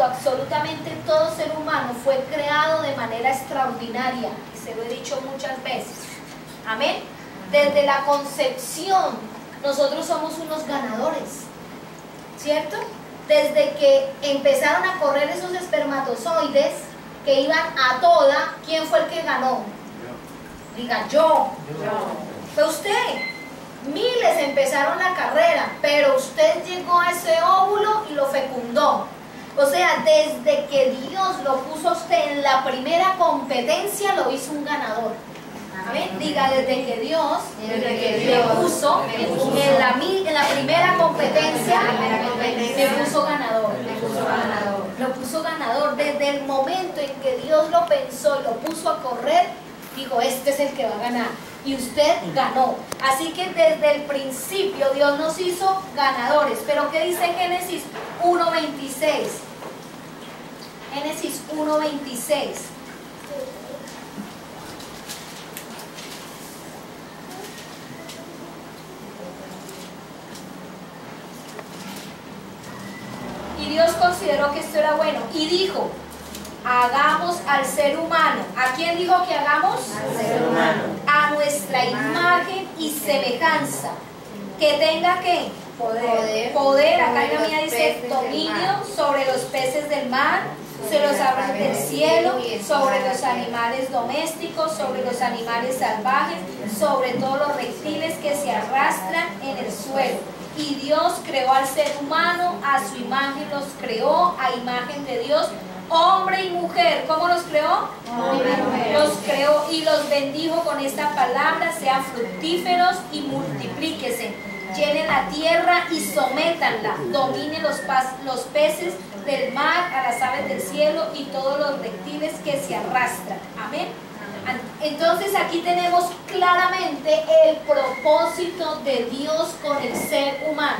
absolutamente todo ser humano fue creado de manera extraordinaria, y se lo he dicho muchas veces. Amén. Desde la concepción, nosotros somos unos ganadores, ¿cierto? Desde que empezaron a correr esos espermatozoides que iban a toda, ¿quién fue el que ganó? Diga, yo. Fue usted. Miles empezaron la carrera, pero usted llegó a ese óvulo y lo fecundó. O sea, desde que Dios lo puso a usted en la primera competencia, lo hizo un ganador. Amén. Diga, desde que Dios me puso en la primera competencia, me puso ganador. Lo puso ganador. Desde el momento en que Dios lo pensó y lo puso a correr, dijo, este es el que va a ganar. Y usted ganó. Así que desde el principio Dios nos hizo ganadores. Pero ¿qué dice Génesis 1:26? Génesis 1:26. Y Dios consideró que esto era bueno y dijo, hagamos al ser humano. ¿A quién dijo que hagamos? Al ser humano. A nuestra imagen y semejanza. Que tenga ¿qué? Poder. Acá en la mía dice dominio sobre los peces del mar, sobre los aves del cielo, sobre los animales domésticos, sobre los animales salvajes, sobre todos los reptiles que se arrastran en el suelo. Y Dios creó al ser humano, a su imagen los creó, a imagen de Dios, hombre y mujer. ¿Cómo los creó? Hombre y mujer. Los creó y los bendijo con esta palabra: sean fructíferos y multiplíquense, llenen la tierra y sométanla, dominen los peces del mar, a las aves del cielo y todos los reptiles que se arrastran. Amén. Entonces aquí tenemos claramente el propósito de Dios con el ser humano.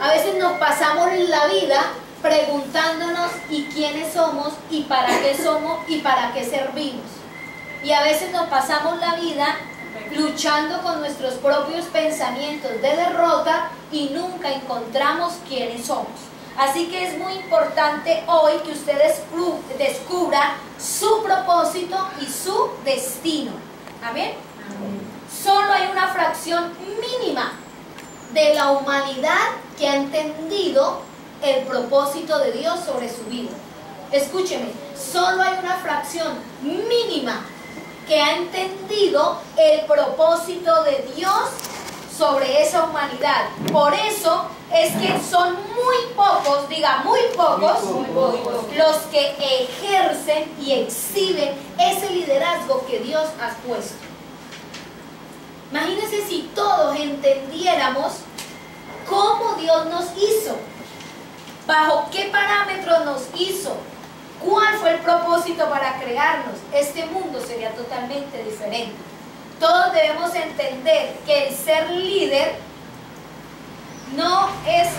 A veces nos pasamos la vida preguntándonos ¿y quiénes somos? ¿Y para qué somos? ¿Y para qué servimos? Y a veces nos pasamos la vida luchando con nuestros propios pensamientos de derrota y nunca encontramos quiénes somos. Así que es muy importante hoy que usted descubra su propósito y su destino. Amén. Solo hay una fracción mínima de la humanidad que ha entendido el propósito de Dios sobre su vida. Escúcheme, solo hay una fracción mínima que ha entendido el propósito de Dios sobre esa humanidad. Por eso es que son muy pocos, diga muy pocos, los que ejercen y exhiben ese liderazgo que Dios ha puesto. Imagínense si todos entendiéramos cómo Dios nos hizo, bajo qué parámetros nos hizo, cuál fue el propósito para crearnos. Este mundo sería totalmente diferente. Todos debemos entender que el ser líder no es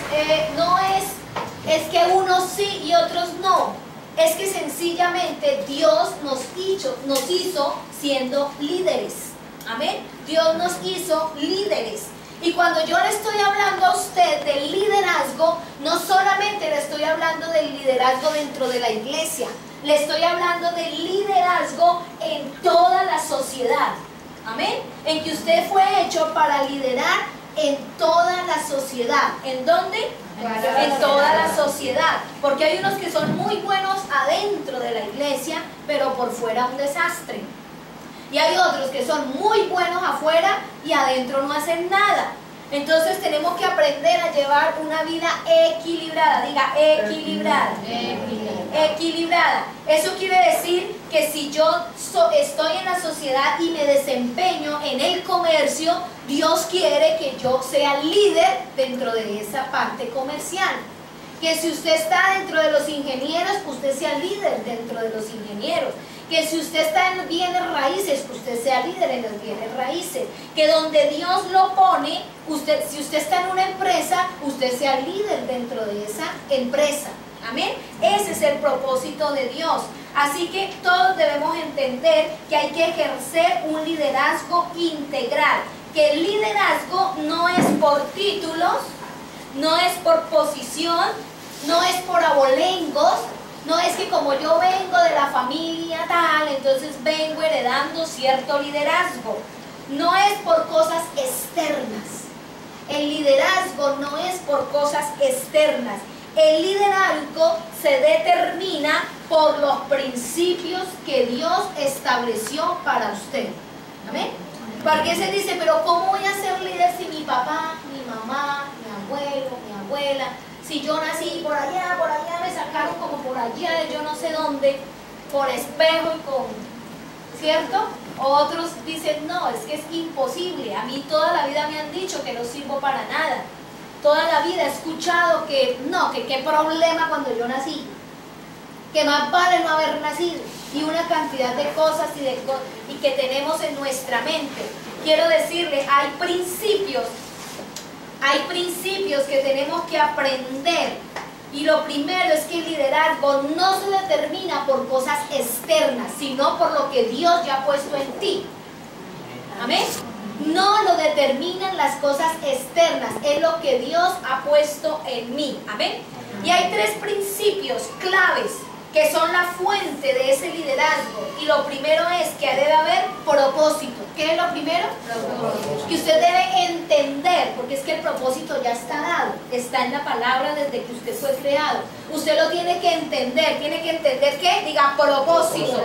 que unos sí y otros no. Es que sencillamente Dios nos hizo siendo líderes. Amén. Dios nos hizo líderes. Y cuando yo le estoy hablando a usted del liderazgo, no solamente le estoy hablando del liderazgo dentro de la iglesia, le estoy hablando del liderazgo en toda la sociedad. Amén. En que usted fue hecho para liderar en toda la sociedad. ¿En dónde? En toda la sociedad. Porque hay unos que son muy buenos adentro de la iglesia, pero por fuera un desastre. Y hay otros que son muy buenos afuera y adentro no hacen nada. Entonces tenemos que aprender a llevar una vida equilibrada. Diga, equilibrada. Equilibrada. Eso quiere decir que si yo estoy en la sociedad y me desempeño en el comercio, Dios quiere que yo sea líder dentro de esa parte comercial. Que si usted está dentro de los ingenieros, usted sea líder dentro de los ingenieros. Que si usted está en bienes raíces, usted sea líder en los bienes raíces. Que donde Dios lo pone, si usted está en una empresa, usted sea líder dentro de esa empresa. Amén. Ese es el propósito de Dios. Así que todos debemos entender que hay que ejercer un liderazgo integral. Que el liderazgo no es por títulos, no es por posición, no es por abolengos, no es que como yo vengo de la familia tal, entonces vengo heredando cierto liderazgo. No es por cosas externas. El liderazgo no es por cosas externas. El liderazgo se determina por los principios que Dios estableció para usted. ¿Amén? Porque se dice, pero ¿cómo voy a ser líder si mi papá, mi mamá, mi abuelo, mi abuela, si yo nací por allá me sacaron como por allá de yo no sé dónde, por espejo y con, ¿cierto? Otros dicen, no, es que es imposible, a mí toda la vida me han dicho que no sirvo para nada, toda la vida he escuchado que no, que qué problema cuando yo nací, que más vale no haber nacido, y una cantidad de cosas y que tenemos en nuestra mente. Quiero decirle, hay principios que tenemos que aprender. Y lo primero es que el liderazgo no se determina por cosas externas, sino por lo que Dios ya ha puesto en ti. Amén. No lo determinan las cosas externas, es lo que Dios ha puesto en mí. Amén. Y hay 3 principios claves que son la fuente de ese liderazgo. Y lo primero es que debe haber propósito. ¿Qué es lo primero? Propósito. Que usted debe entender, porque es que el propósito ya está dado, está en la palabra desde que usted fue creado. Usted lo tiene que entender ¿qué? Diga propósito.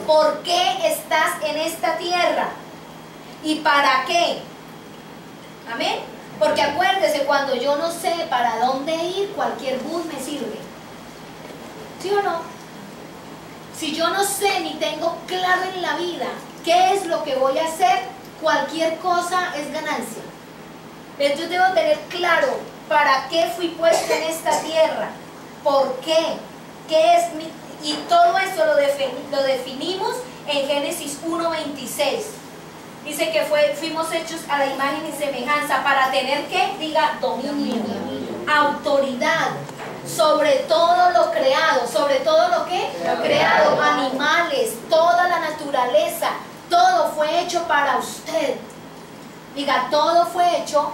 ¿Por qué estás en esta tierra? ¿Y para qué? Amén. Porque acuérdese, cuando yo no sé para dónde ir, cualquier bus me sirve. ¿Sí o no? Si yo no sé ni tengo claro en la vida qué es lo que voy a hacer, cualquier cosa es ganancia. Entonces yo debo tener claro para qué fui puesto en esta tierra, por qué, qué es mi... Y todo eso lo definimos en Génesis 1:26. Dice que fuimos hechos a la imagen y semejanza para tener, ¿qué? Diga, dominio, autoridad sobre todo lo creado. ¿Sobre todo lo que? Lo creado, animales, toda la naturaleza, todo fue hecho para usted. Diga, todo fue hecho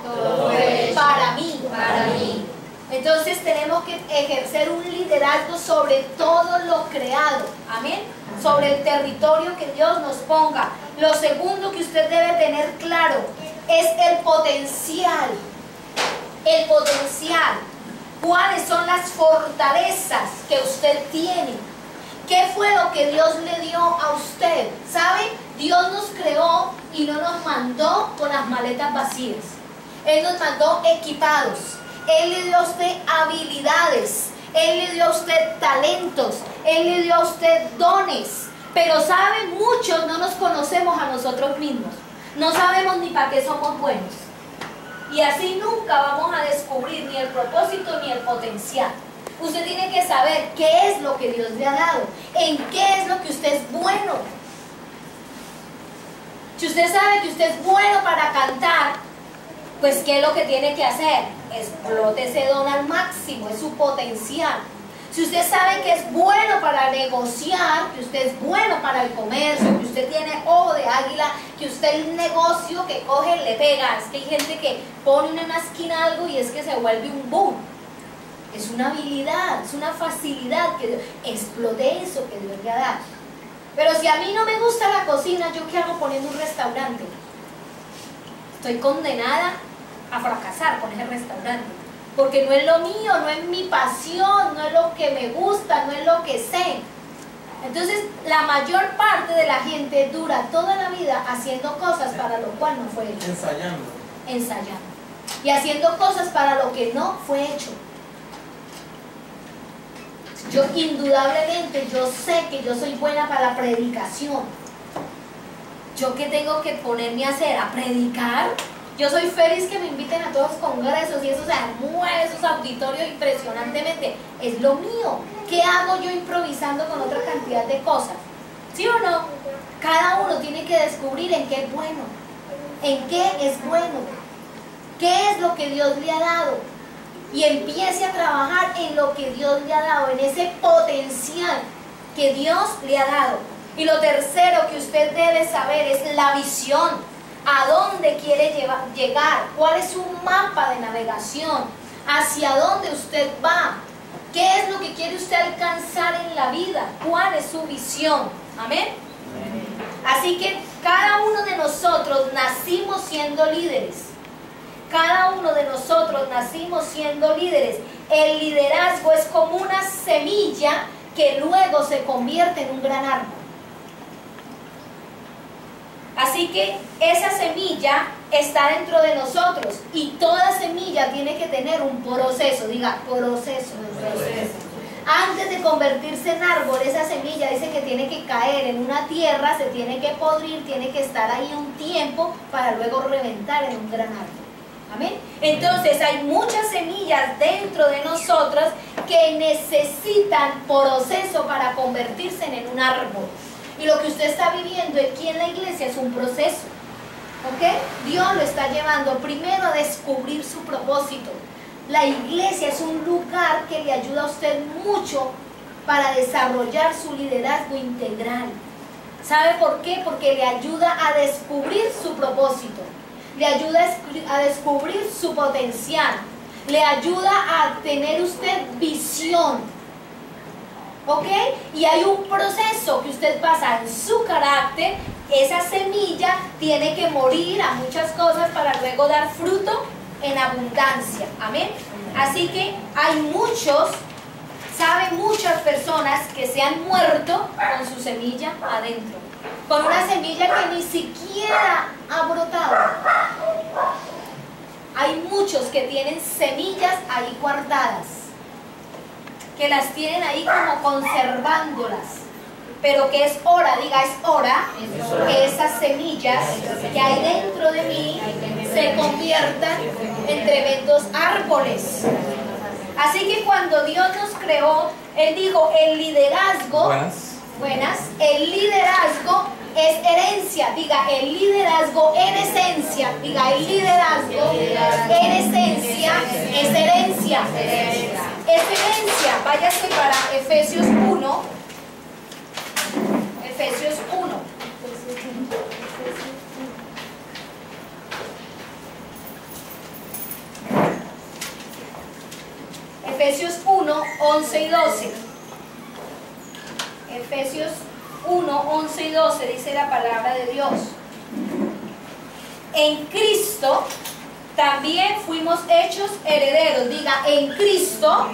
para mí. Para mí. Entonces tenemos que ejercer un liderazgo sobre todo lo creado. Amén. Sobre el territorio que Dios nos ponga. Lo segundo que usted debe tener claro es el potencial. El potencial. ¿Cuáles son las fortalezas que usted tiene? ¿Qué fue lo que Dios le dio a usted? ¿Sabe? Dios nos creó y no nos mandó con las maletas vacías. Él nos mandó equipados. Él le dio a usted habilidades. Él le dio a usted talentos. Él le dio a usted dones. Pero ¿sabe? Muchos no nos conocemos a nosotros mismos. No sabemos ni para qué somos buenos. Y así nunca vamos a descubrir ni el propósito ni el potencial. Usted tiene que saber qué es lo que Dios le ha dado, en qué es lo que usted es bueno. Si usted sabe que usted es bueno para cantar, pues ¿qué es lo que tiene que hacer? Explote ese don al máximo, es su potencial. Si usted sabe que es bueno para negociar, que usted es bueno para el comercio, que usted tiene ojo de águila, que usted el negocio que coge le pega. Es que hay gente que pone en una esquina algo y es que se vuelve un boom. Es una habilidad, es una facilidad que Dios, explote eso que Dios le ha dado. Pero si a mí no me gusta la cocina, ¿yo qué hago poniendo un restaurante? Estoy condenada a fracasar con ese restaurante. Porque no es lo mío, no es mi pasión, no es lo que me gusta, no es lo que sé. Entonces, la mayor parte de la gente dura toda la vida haciendo cosas para lo cual no fue hecho. Ensayando. Y haciendo cosas para lo que no fue hecho. Yo indudablemente, yo sé que yo soy buena para la predicación. ¿Yo qué tengo que ponerme a hacer? ¿A predicar? Yo soy feliz que me inviten a todos los congresos y eso se mueve esos auditorios impresionantemente. Es lo mío. ¿Qué hago yo improvisando con otra cantidad de cosas? ¿Sí o no? Cada uno tiene que descubrir en qué es bueno. En qué es bueno. ¿Qué es lo que Dios le ha dado? Y empiece a trabajar en lo que Dios le ha dado, en ese potencial que Dios le ha dado. Y lo tercero que usted debe saber es la visión. ¿A dónde quiere llegar? ¿Cuál es su mapa de navegación? ¿Hacia dónde usted va? que quiere usted alcanzar en la vida? ¿Cuál es su visión? Amén. Así que cada uno de nosotros nacimos siendo líderes. Cada uno de nosotros nacimos siendo líderes. El liderazgo es como una semilla que luego se convierte en un gran árbol. Así que esa semilla está dentro de nosotros y toda semilla tiene que tener un proceso. Diga, proceso. Antes de convertirse en árbol, esa semilla dice que tiene que caer en una tierra, se tiene que podrir, tiene que estar ahí un tiempo para luego reventar en un gran árbol. Amén. Entonces hay muchas semillas dentro de nosotros que necesitan proceso para convertirse en un árbol. Y lo que usted está viviendo aquí en la iglesia es un proceso. ¿Ok? Dios lo está llevando primero a descubrir su propósito. La iglesia es un lugar que le ayuda a usted mucho para desarrollar su liderazgo integral. ¿Sabe por qué? Porque le ayuda a descubrir su propósito. Le ayuda a descubrir su potencial. Le ayuda a tener usted visión. ¿Ok? Y hay un proceso que usted pasa en su carácter. Esa semilla tiene que morir a muchas cosas para luego dar fruto en abundancia. Amén. Así que hay muchos, saben muchas personas que se han muerto con su semilla adentro. Con una semilla que ni siquiera ha brotado. Hay muchos que tienen semillas ahí guardadas, que las tienen ahí como conservándolas, pero que es hora, diga, es hora que esas semillas que hay dentro de mí se conviertan en tremendos árboles. Así que cuando Dios nos creó, Él dijo, el liderazgo, el liderazgo es herencia, diga, el liderazgo en esencia, diga, el liderazgo en esencia es herencia. Es herencia. Váyase para Efesios 1. Efesios 1. Efesios 1, 11 y 12. Efesios 1, 11 y 12 dice la palabra de Dios. En Cristo también fuimos hechos herederos. Diga, en Cristo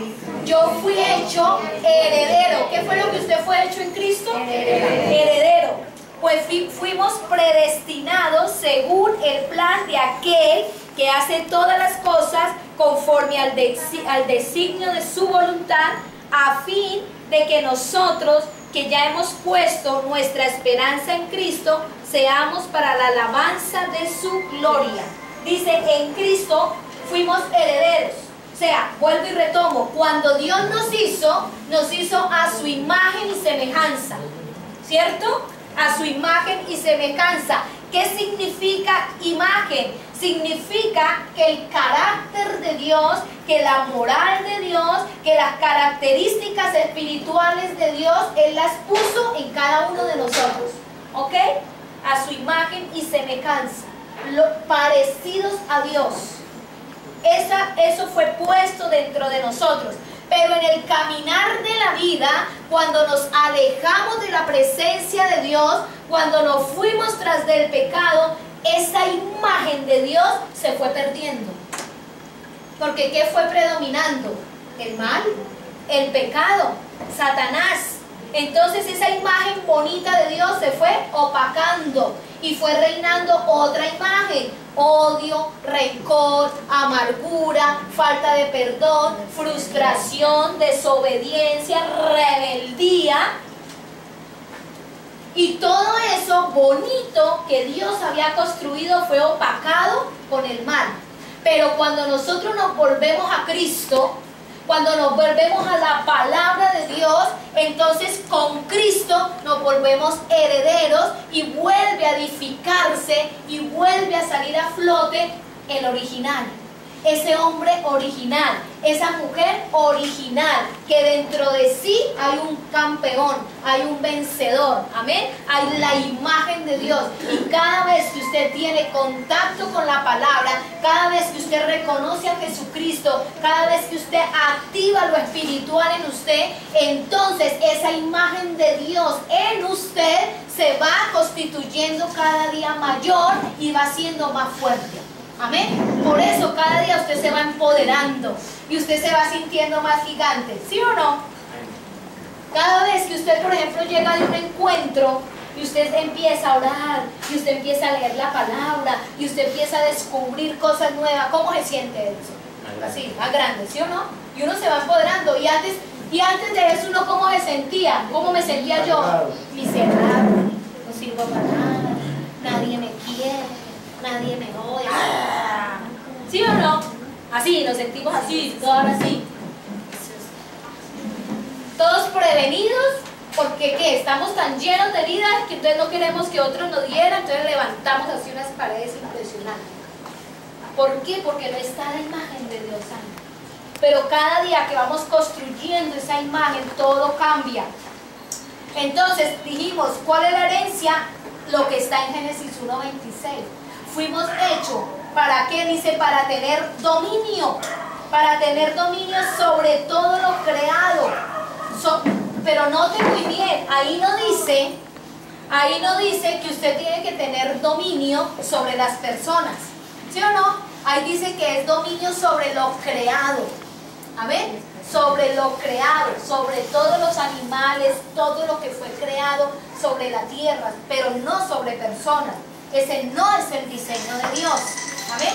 yo fui hecho heredero. ¿Qué fue lo que usted fue hecho en Cristo? Heredero. Pues fuimos predestinados según el plan de aquel que hace todas las cosas conforme al designio de su voluntad, a fin de que nosotros, que ya hemos puesto nuestra esperanza en Cristo, seamos para la alabanza de su gloria. Dice, en Cristo fuimos herederos. O sea, vuelvo y retomo, cuando Dios nos hizo a su imagen y semejanza, ¿cierto? A su imagen y semejanza. ¿Qué significa imagen? Significa que el carácter de Dios, que la moral de Dios, que las características espirituales de Dios, Él las puso en cada uno de nosotros. ¿Ok? A su imagen y semejanza. Parecidos a Dios. Eso fue puesto dentro de nosotros. Pero en el caminar de la vida, cuando nos alejamos de la presencia de Dios, cuando nos fuimos tras del pecado, esa imagen de Dios se fue perdiendo. Porque ¿qué fue predominando? El mal, el pecado, Satanás. Entonces esa imagen bonita de Dios se fue opacando y fue reinando otra imagen: odio, rencor, amargura, falta de perdón, frustración, desobediencia, rebeldía. Y todo eso bonito que Dios había construido fue opacado con el mal. Pero cuando nosotros nos volvemos a Cristo, cuando nos volvemos a la palabra de Dios, entonces con Cristo nos volvemos herederos y vuelve a edificarse y vuelve a salir a flote el original. ese hombre original, esa mujer original, que dentro de sí hay un campeón, hay un vencedor, amén, hay la imagen de Dios. Y cada vez que usted tiene contacto con la palabra, cada vez que usted reconoce a Jesucristo, cada vez que usted activa lo espiritual en usted, entonces esa imagen de Dios en usted se va constituyendo cada día mayor y va siendo más fuerte. Amén. Por eso cada día usted se va empoderando y usted se va sintiendo más gigante. ¿Sí o no? Cada vez que usted, por ejemplo, llega de un encuentro y usted empieza a orar y usted empieza a leer la palabra y usted empieza a descubrir cosas nuevas, ¿cómo se siente eso? Así, más grande, ¿sí o no? Y uno se va empoderando. Y antes de eso, uno, ¿cómo se sentía? ¿Cómo me sentía yo? Miserable, no sirvo para nada, nadie me quiere, nadie me odia. ¿Sí o no? Así, nos sentimos así, ahora sí. Todos prevenidos, porque ¿qué? Estamos tan llenos de heridas que entonces no queremos que otros nos hieran, entonces levantamos así unas paredes impresionantes. ¿Por qué? Porque no está la imagen de Dios ahí. Pero cada día que vamos construyendo esa imagen, todo cambia. Entonces dijimos, ¿cuál es la herencia? Lo que está en Génesis 1:26. Fuimos hechos, ¿para qué? Dice, para tener dominio sobre todo lo creado. Pero note muy bien, ahí no dice que usted tiene que tener dominio sobre las personas, ¿sí o no? Ahí dice que es dominio sobre lo creado, amén, sobre lo creado, sobre todos los animales, todo lo que fue creado sobre la tierra, pero no sobre personas. Ese no es el diseño de Dios, amén.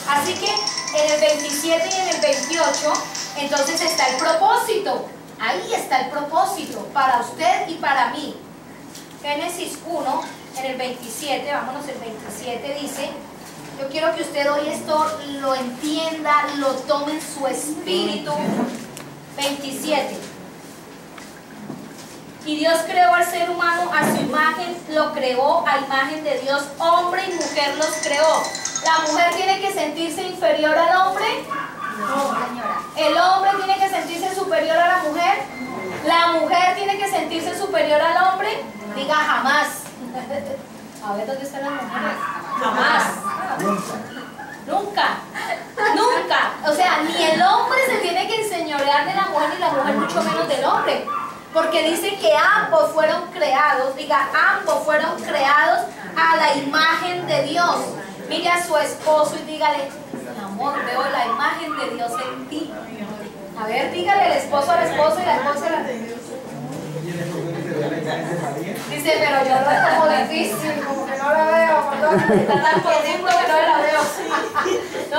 Así que en el 27 y en el 28, entonces está el propósito. Ahí está el propósito para usted y para mí. Génesis 1, en el 27, vámonos, el 27 dice, yo quiero que usted hoy esto lo entienda, lo tome en su espíritu. 27. Y Dios creó al ser humano a su imagen, lo creó a imagen de Dios, hombre y mujer los creó. ¿La mujer tiene que sentirse inferior al hombre? No, señora. ¿El hombre tiene que sentirse superior a la mujer? ¿La mujer tiene que sentirse superior al hombre? Diga jamás. A ver, ¿dónde están las mujeres? Jamás. Nunca. Nunca. O sea, ni el hombre se tiene que enseñorear de la mujer, ni la mujer mucho menos del hombre. Porque dice que ambos fueron creados, diga, ambos fueron creados a la imagen de Dios. Mire a su esposo y dígale, mi amor, veo la imagen de Dios en ti. A ver, dígale el esposo a la esposa y la esposa a la... Dice, pero yo lo tomo difícil, como que no la veo, está tan profundo que no la veo. No,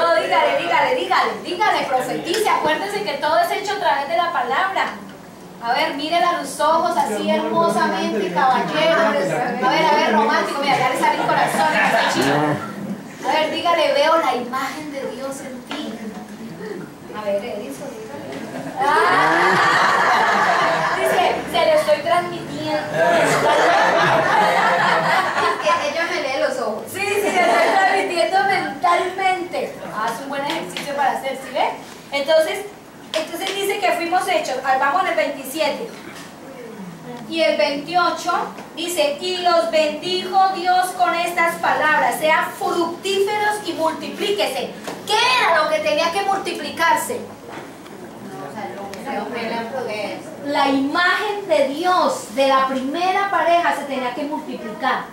dígale, profetice, acuérdense que todo es hecho a través de la palabra. A ver, mírela a los ojos así hermosamente, caballero. A ver, romántico, mira, ya le sale el corazón a esta chica. A ver, dígale, veo la imagen de Dios en ti. A ver, Edison, dígale. Dice, se le estoy transmitiendo. Que ella me lee los ojos. Sí, le estoy transmitiendo mentalmente. Es un buen ejercicio para hacer, ¿sí ve? Entonces dice que fuimos hechos, vamos en el 27. Y el 28 dice, y los bendijo Dios con estas palabras, sean fructíferos y multiplíquese. ¿Qué era lo que tenía que multiplicarse? La imagen de Dios de la primera pareja se tenía que multiplicar.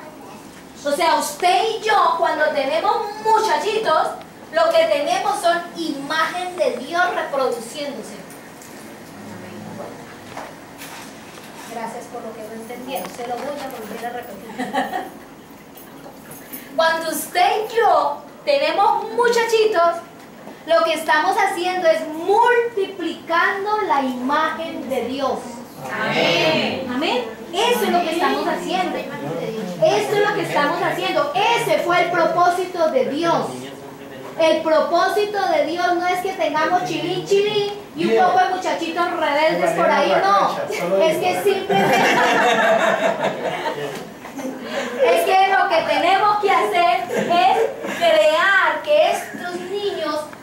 O sea, usted y yo, cuando tenemos muchachitos, lo que tenemos son imagen de Dios reproduciéndose. Gracias por lo que no entendieron. Se lo voy a volver a repetir. Cuando usted y yo tenemos muchachitos, lo que estamos haciendo es multiplicando la imagen de Dios. Amén. Amén. Eso es lo que estamos haciendo. Eso es lo que estamos haciendo. Ese fue el propósito de Dios. El propósito de Dios no es que tengamos chilín y un poco de muchachitos rebeldes por ahí, no. Es que simplemente es que lo que tenemos que hacer es crear que estos niños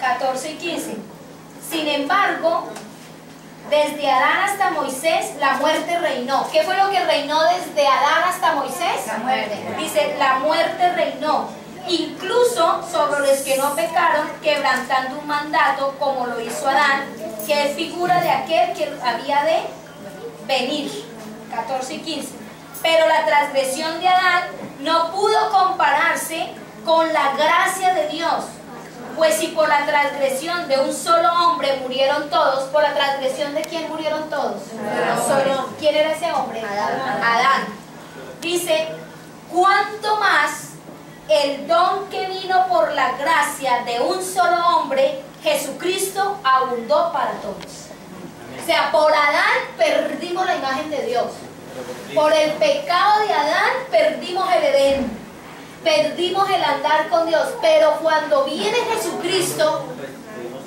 14 y 15. Sin embargo, desde Adán hasta Moisés, la muerte reinó. ¿Qué fue lo que reinó desde Adán hasta Moisés? La muerte. Dice, la muerte reinó, incluso sobre los que no pecaron, quebrantando un mandato como lo hizo Adán, que es figura de aquel que había de venir. 14 y 15. Pero la transgresión de Adán no pudo compararse con la gracia de Dios. Pues si por la transgresión de un solo hombre murieron todos, ¿por la transgresión de quién murieron todos? Solo. ¿Quién era ese hombre? Adán. Dice, ¿cuánto más el don que vino por la gracia de un solo hombre, Jesucristo, abundó para todos? O sea, por Adán perdimos la imagen de Dios. Por el pecado de Adán perdimos el Edén, perdimos el andar con Dios, pero cuando viene Jesucristo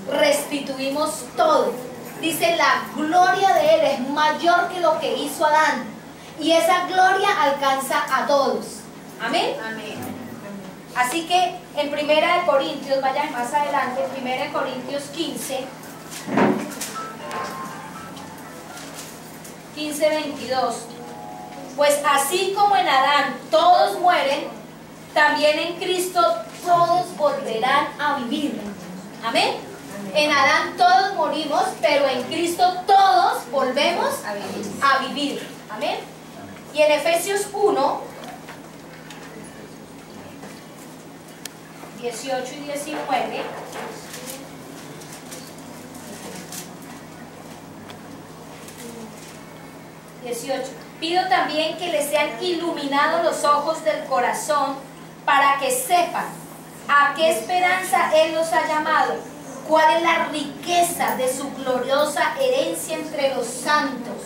restituimos todo. Dice, la gloria de Él es mayor que lo que hizo Adán, y esa gloria alcanza a todos. Amén. Amén. Así que en 1 de Corintios, vayan más adelante, 1 de Corintios 15, 22. Pues así como en Adán todos mueren, también en Cristo todos volverán a vivir. Amén. En Adán todos morimos, pero en Cristo todos volvemos a vivir. Amén. Y en Efesios 1, 18 y 19. Pido también que les sean iluminados los ojos del corazón para que sepan a qué esperanza Él los ha llamado, cuál es la riqueza de su gloriosa herencia entre los santos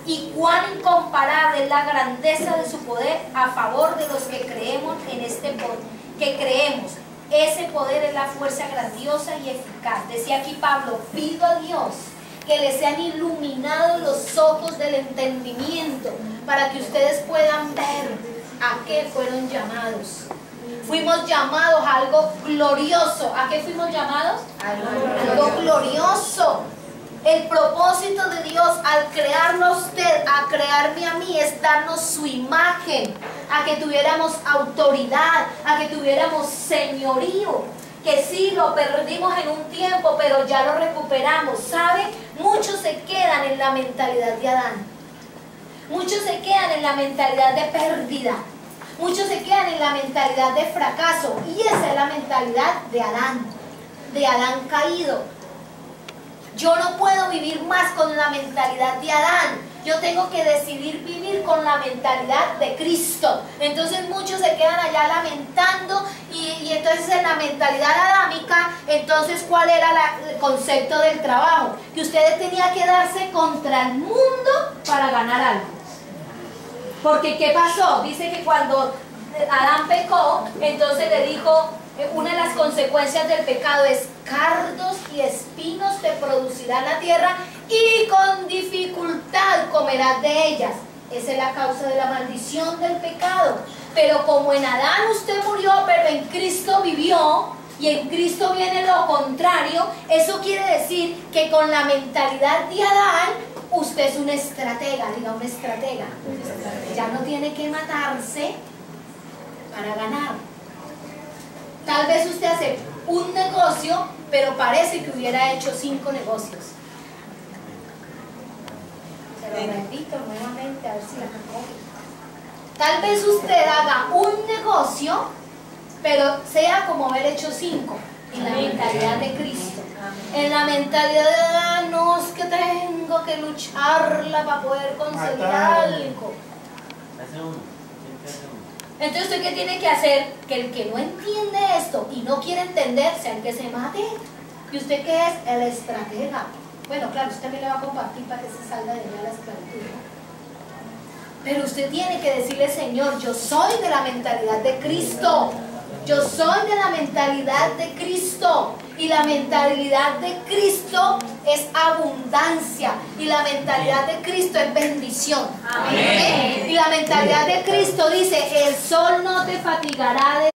y cuán incomparable es la grandeza de su poder a favor de los que creemos en este poder, que creemos. Ese poder es la fuerza grandiosa y eficaz. Decía aquí Pablo, pido a Dios que les sean iluminados los ojos del entendimiento para que ustedes puedan ver a qué fueron llamados. Fuimos llamados a algo glorioso. ¿A qué fuimos llamados? Algo glorioso. El propósito de Dios al crearnos a usted, a crearme a mí, es darnos su imagen, a que tuviéramos autoridad, a que tuviéramos señorío. Que sí, lo perdimos en un tiempo, pero ya lo recuperamos. ¿Sabe? Muchos se quedan en la mentalidad de Adán. Muchos se quedan en la mentalidad de pérdida. Muchos se quedan en la mentalidad de fracaso. Y esa es la mentalidad de Adán caído. Yo no puedo vivir más con la mentalidad de Adán. Yo tengo que decidir vivir con la mentalidad de Cristo. Entonces muchos se quedan allá lamentando y entonces en la mentalidad adámica, entonces ¿cuál era el concepto del trabajo? Que usted tenía que darse contra el mundo para ganar algo. Porque ¿qué pasó? Dice que cuando Adán pecó, entonces le dijo, una de las consecuencias del pecado es cardos y espinos te producirá la tierra y con dificultad comerás de ellas. Esa es la causa de la maldición del pecado. Pero como en Adán usted murió, pero en Cristo vivió, y en Cristo viene lo contrario, eso quiere decir que con la mentalidad de Adán, usted es un estratega, diga un estratega. Ya no tiene que matarse para ganar. Tal vez usted hace un negocio, pero parece que hubiera hecho 5 negocios. Se lo repito nuevamente, a ver si la coge. Tal vez usted haga un negocio, pero sea como haber hecho 5, en la mentalidad de Cristo. En la mentalidad de, no, es que tengo que lucharla para poder conseguir algo. Entonces, ¿usted qué tiene que hacer? Que el que no entiende esto y no quiere entender, sea el que se mate. ¿Y usted qué es? El estratega. Bueno, claro, usted también le va a compartir para que se salga de la esclavitud, ¿no? Pero usted tiene que decirle, Señor, yo soy de la mentalidad de Cristo. Yo soy de la mentalidad de Cristo. Y la mentalidad de Cristo es abundancia. Y la mentalidad de Cristo es bendición. Amén. Y la mentalidad de Cristo dice, el sol no te fatigará de